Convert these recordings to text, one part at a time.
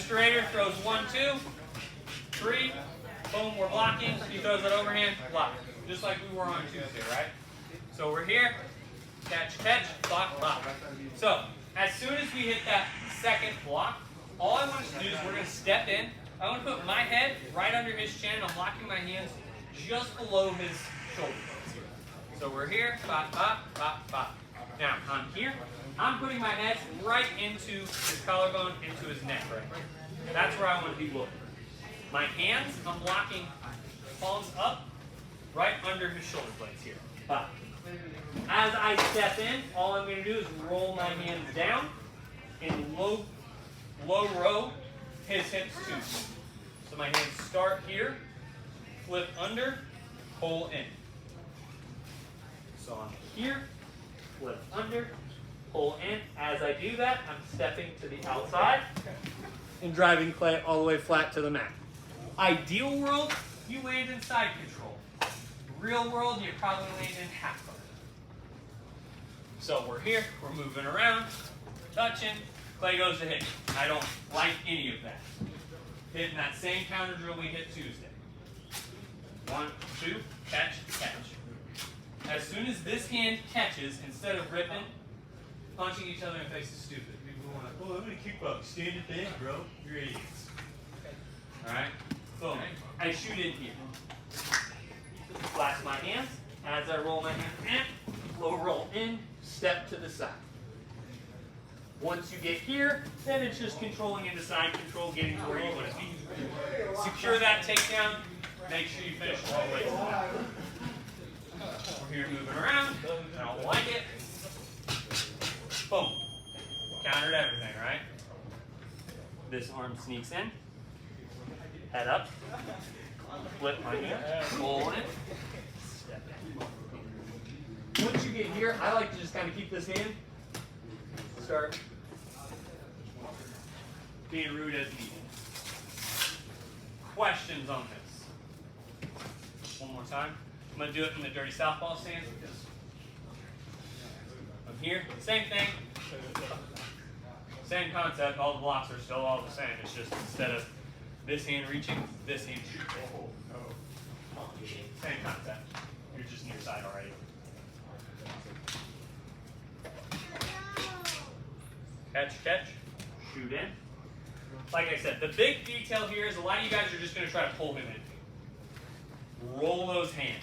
Mr. Rader throws 1, 2, 3. Boom, we're blocking. He throws that overhand, block. Just like we were on Tuesday, right? So we're here. Catch, catch, block, block. So as soon as we hit that second block, all I want us to do is we're going to step in. I want to put my head right under his chin. I'm locking my hands just below his shoulder. So we're here, bop, bop, bop, bop. Now I'm here. I'm putting my head right into his collarbone, into his neck right here. That's where I want to be looking. My hands, I'm blocking palms up, right under his shoulder blades here. Bop. As I step in, all I'm going to do is roll my hands down and low row his hips too. So my hands start here, flip under, pull in. So I'm here, flip under, pull in. As I do that, I'm stepping to the outside and driving clay all the way flat to the mat. Ideal world, you land in side control. Real world, you probably land in half guard. So we're here, we're moving around, touching, clay goes to hit. I don't like any of that. Hitting that same counter drill we hit Tuesday. 1, 2, catch, catch. As soon as this hand catches, instead of ripping, punching each other in the face is stupid. People are like, oh, I'm going to kickbox. Stand it there, bro. You're idiots. Alright? Boom. I shoot in here. Flash my hands. As I roll my hands in, low roll in, step to the side. Once you get here, then it's just controlling into side control, getting to where you want to be. Secure that takedown. Make sure you finish all the way to the back. We're here moving around. I don't like it. Boom. Countered everything, right? This arm sneaks in. Head up. Flip my hand. Roll in. Step in. Once you get here, I like to just kind of keep this hand. Start being rude as needed. Questions on this? One more time. I'm going to do it in the dirty southpaw stance. I'm here. Same thing. Same concept. All the blocks are still all the same. It's just instead of this hand reaching, this hand shooting. Same concept. You're just near side already. Catch, catch, shoot in. Like I said, the big detail here is a lot of you guys are just going to try to pull him in. Roll those hands.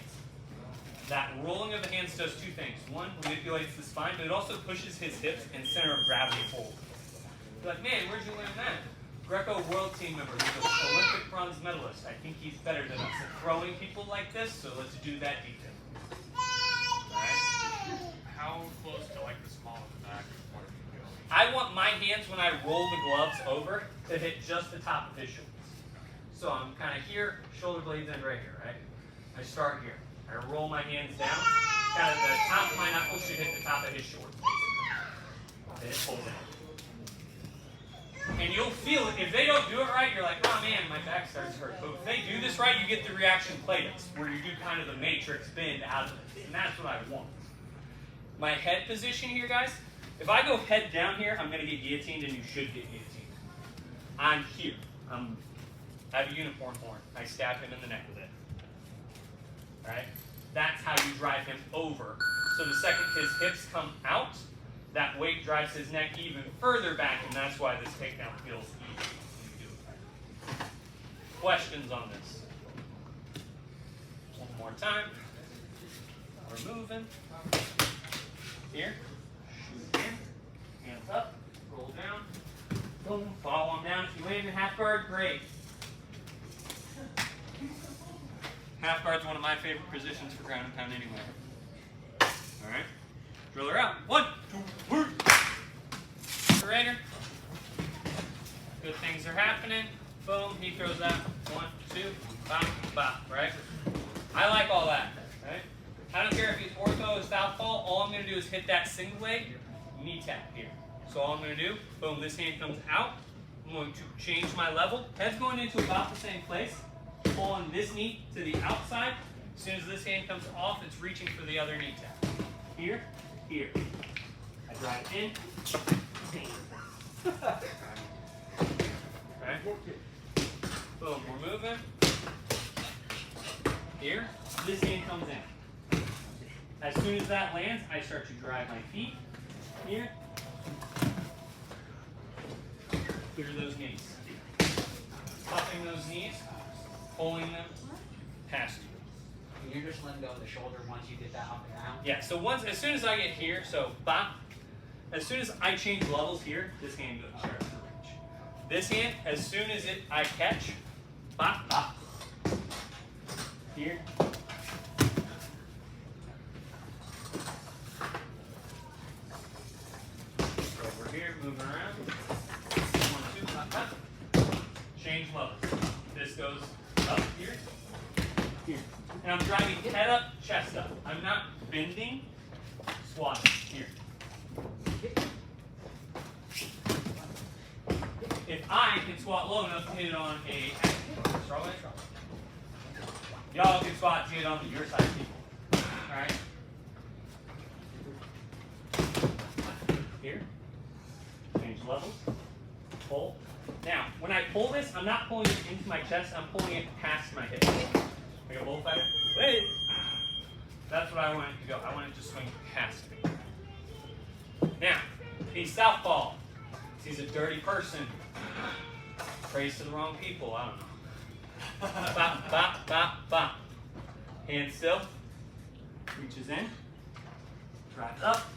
That rolling of the hands does two things. One, manipulates the spine, but it also pushes his hips and center of gravity forward. You're like, man, where'd you learn that? Greco world team member, he's an Olympic bronze medalist. I think he's better than us at throwing people like this, so let's do that detail. Alright? How close to like the small of the back before you go? I want my hands, when I roll the gloves over, to hit just the top of his shoulders. So I'm kind of here, shoulder blades end right here, right? I start here. I roll my hands down. Kind of the top of my knuckles should hit the top of his shoulders. Then it pulls in. And you'll feel it. If they don't do it right, you're like, oh man, my back starts to hurt. But if they do this right, you get the reaction play does, where you do kind of the matrix bend out of it. And that's what I want. My head position here, guys, if I go head down here, I'm going to get guillotined, and you should get guillotined. I'm here. I have a unicorn horn. I stab him in the neck with it. Right? That's how you drive him over. So the second his hips come out, that weight drives his neck even further back, and that's why this takedown feels easy when you do it right. Questions on this? One more time. We're moving. Here. Shoot in. Hands up. Roll down. Boom. Follow him down. If you land in half guard, great. Half guard's one of my favorite positions for ground and pound anyway. Alright. Drill her out. 1, 2, 3. Surrender. Good things are happening. Boom. He throws that. 1, 2, bop, bop. Right? I like all that. Right? I don't care if he's ortho or southpaw. All I'm going to do is hit that single leg, knee tap here. So all I'm going to do, boom, this hand comes out. I'm going to change my level. Head's going into about the same place. Pulling this knee to the outside. As soon as this hand comes off, it's reaching for the other knee tap. Here, here. I drive in. Okay? Boom, we're moving. Here, this hand comes in. As soon as that lands, I start to drive my feet. Here. Clear those knees. Puffing those knees, pulling them past you. And you're just letting go of the shoulder once you get that up and down? Yeah, so as soon as I get here, so bop, as soon as I change levels here, this hand starts to reach. This hand, as soon as I catch, bop, bop. Here. Over here, moving around. 1, 2, bop, bop. Change levels. This goes up here, here. And I'm driving head up, chest up. I'm not bending, squatting here. If I can squat low enough to hit it on a strawberry, y'all can squat to hit on your side people. Alright? Here. Change levels. Pull. Now, when I pull this, I'm not pulling it into my chest, I'm pulling it past my hips. Like a bullfighter. Wait! That's what I want it to go. I want it to swing past me. Now, he's southpaw. He's a dirty person. Prays to the wrong people. I don't know. Bop, bop, bop, bop. Hand still. Reaches in. Drives up.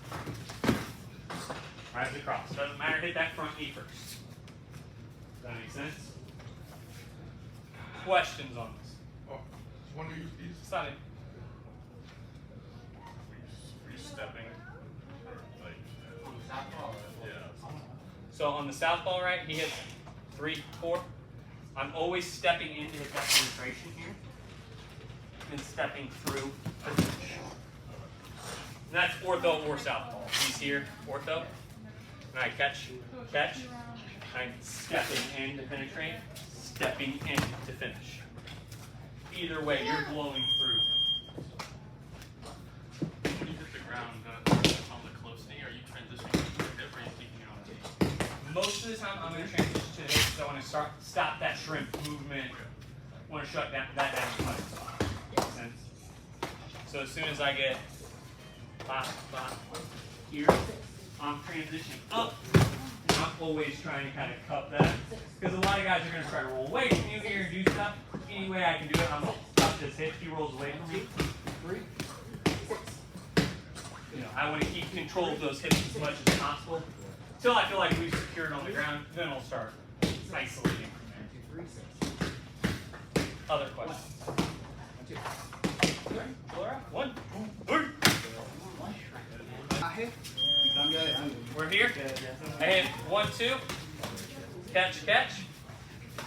Drives across. Doesn't matter. Hit that front knee first. Does that make sense? Questions on this? Oh, one of these. Stop it. Were you stepping? Like, On the southpaw? yeah. So on the southpaw right, he hits 3, 4. I'm always stepping in to hit that penetration here. And stepping through the finish. And that's ortho or southpaw. He's here, ortho. And I catch. I'm stepping in to penetrate, stepping in to finish. Either way, you're blowing through. When you hit the ground on the close knee, are you transitioning to the hip or are you keeping it on the knee? Most of the time, I'm going to transition to the hip, so I want to stop that shrimp movement. I want to shut that down. Makes sense? So as soon as I get bop, bop, here, I'm transitioning up. I'm always trying to kind of cup that. Because a lot of guys are going to try to roll away from you here and do stuff. Any way I can do it, I'm going to stop this hip. He rolls away from me. 3, 6. You know, I want to keep control of those hips as much as possible. Until I feel like we've secured on the ground, then I'll start isolating from there. 2, 3, 6. Other questions? 1, 2. Okay, Laura, 1, 2, 3. We're here. I hit 1, 2. Catch, catch.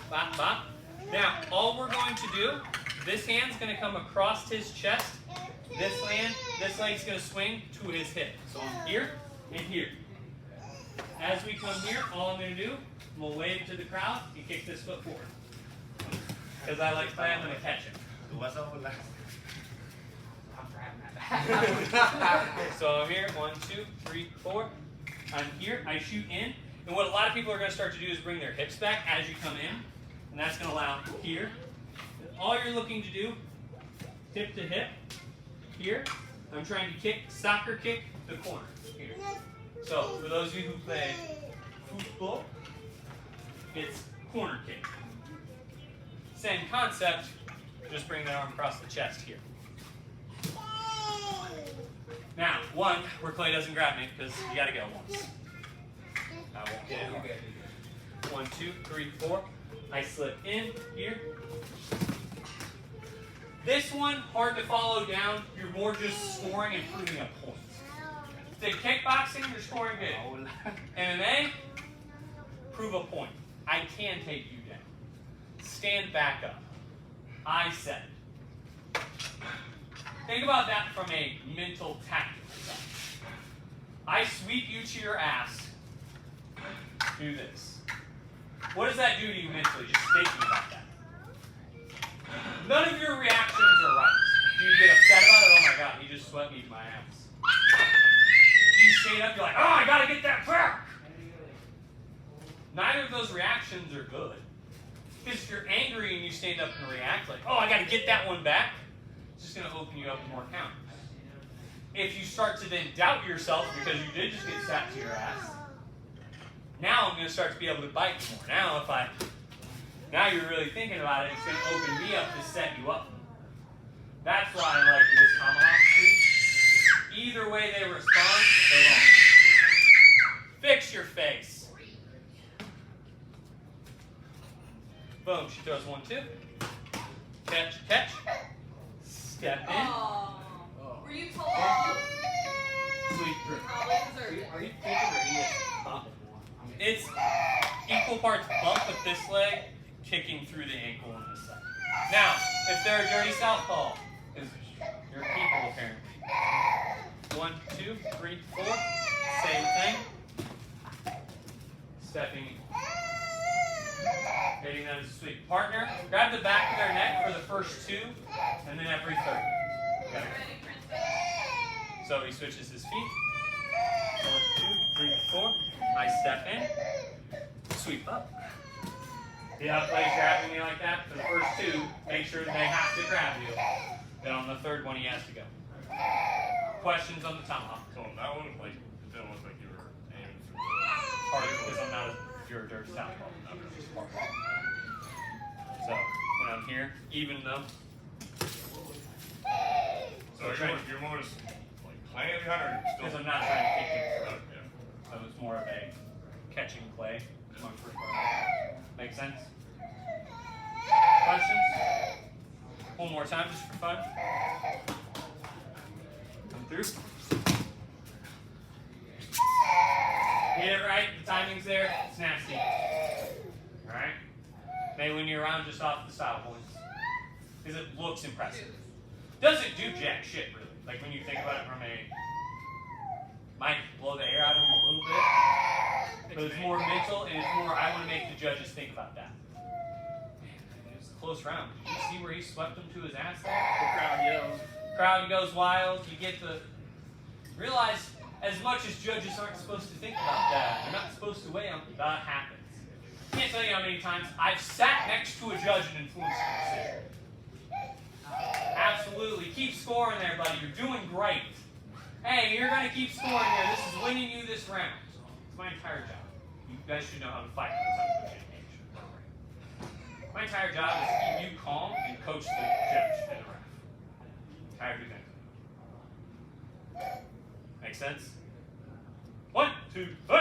Bop, bop. Now, all we're going to do, this hand's going to come across his chest. This leg's going to swing to his hip. So I'm here and here. As we come here, all I'm going to do, I'm going to wave to the crowd and kick this foot forward. Because I like play, I'm going to catch him. I'm grabbing that back. So I'm here, 1, 2, 3, 4. I'm here, I shoot in. And what a lot of people are going to start to do is bring their hips back as you come in. And that's going to allow here. All you're looking to do, hip to hip, here. I'm trying to kick, soccer kick, the corner, here. So for those of you who play football, it's corner kick. Same concept, just bring that arm across the chest here. Now, 1, where Clay doesn't grab me, because you got to go once. I won't get it. 1, 2, 3, 4. I slip in here. This one, hard to follow down. You're more just scoring and proving a point. The kickboxing, you're scoring big. MMA, prove a point. I can take you down. Stand back up. I set. Think about that from a mental tactical side. I sweep you to your ass. Do this. What does that do to you mentally, just thinking about that? None of your reactions are right. Do you get upset about it? Oh my god, he just swept me to my ass. Do you stand up, you're like, oh, I gotta get that back. Neither of those reactions are good. Because if you're angry and you stand up and react like, oh, I got to get that one back, it's just going to open you up to more counters. If you start to then doubt yourself because you did just get sat to your ass, now I'm going to start to be able to bite you more. Now you're really thinking about it, it's going to open me up to set you up more. That's why I like this tomahawk sweep. Either way they respond, they won't. Fix your face. Boom, she throws 1, 2. Catch, catch. Step in. Oh. Were you told? Sweep through. Probably deserved Are it. you thinking or are you just bumping more? I mean, It's equal parts bump with this leg, kicking through the ankle on this side. Now, if they're a dirty southpaw, because you're people apparently. 1, 2, 3, 4. Same thing. Stepping. Hitting that as a sweep. Partner, grab the back of their neck for the first 2, and then every 3rd. Ready, princess? So he switches his feet. 1, 2, 3, 4. I step in. Sweep up. See how plays grabbing me like that? For the first 2, make sure they have to grab you. Then on the 3rd one, he has to go. Questions on the tomahawk? So on that one, like, it didn't look like you were aiming for Part of it because I'm not you're a dirty southpaw. So when I'm here, even though So you're more just like playing behind or you're because still? I'm not trying to kick you, Oh, yeah. so it's more of a catching play. My first part. Make sense? Questions? One more time, just for fun. Come through. Get it right. The timing's there. It's nasty. All right. Maybe when you're around just off the style points, because it looks impressive. Doesn't do jack shit really. Like when you think about it from a, might blow the air out of them a little bit, but it's more mental and it's more. I want to make the judges think about that. Man, it was a close round. Did you see where he swept him to his ass? There? The crowd yells. Crowd goes wild. You get the realize as much as judges aren't supposed to think about that. They're not supposed to weigh on that happens. I can't tell you how many times I've sat next to a judge and influenced a decision. Absolutely. Keep scoring there, buddy. You're doing great. Hey, you're going to keep scoring there. This is winning you this round. It's my entire job. You guys should know how to fight once I'm coaching age. My entire job is to keep you calm and coach the judge and the ref. Entire thing. Make sense? 1, 2, 3.